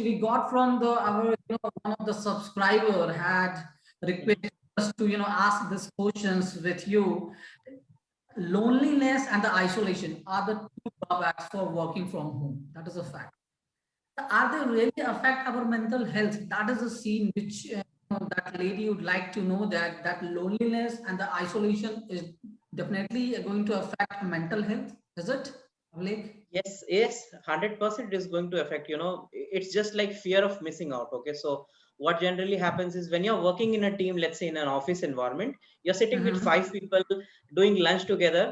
we got from our one of the subscriber had requested us to ask these questions with you. Loneliness and the isolation are the two drawbacks for working from home. That is a fact. Are they really affect our mental health? That is a scene which that lady would like to know, that loneliness and the isolation is definitely going to affect mental health. Is it, Abhilekh? Yes, 100% is going to affect, it's just like fear of missing out. Okay, so what generally happens is when you're working in a team, let's say in an office environment, you're sitting with 5 people doing lunch together.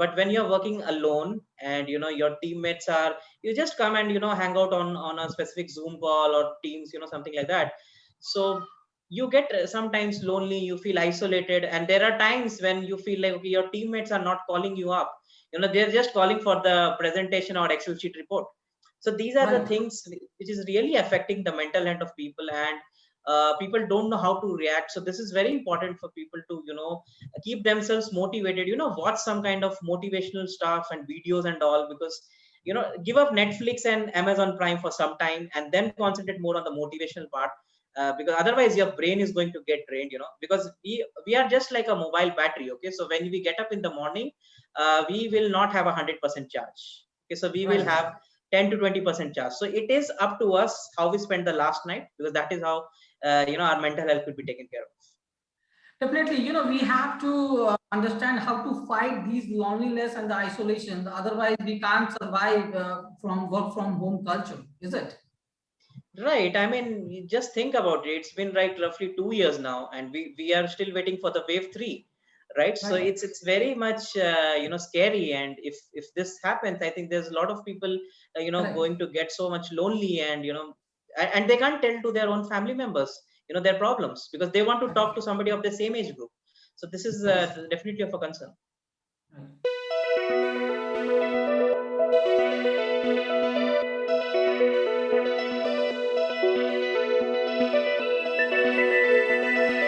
But when you're working alone and your teammates are, you just come and hang out on a specific Zoom call or Teams, something like that. So you get sometimes lonely, you feel isolated, and there are times when you feel like, okay, your teammates are not calling you up, they're just calling for the presentation or Excel sheet report. So these are the Right. things which is really affecting the mental health of people, and people don't know how to react. So this is very important for people to keep themselves motivated, watch some kind of motivational stuff and videos and all, because give up Netflix and Amazon Prime for some time and then concentrate more on the motivational part. Because otherwise your brain is going to get drained, because we are just like a mobile battery. Okay, so when we get up in the morning, we will not have 100% charge. Okay, so we will have 10 to 20% charge. So it is up to us how we spend the last night, because that is how our mental health will be taken care of. Definitely, we have to understand how to fight these loneliness and the isolation. Otherwise, we can't survive from work from home culture, is it? Right. I mean, you just think about it. It's been like roughly 2 years now, and we are still waiting for the wave 3, right? So Right. it's very much scary. And if this happens, I think there's a lot of people Correct. going to get so much lonely, and and they can't tell to their own family members their problems, because they want to talk to somebody of the same age group. So this is Yes. definitely of a concern. Right.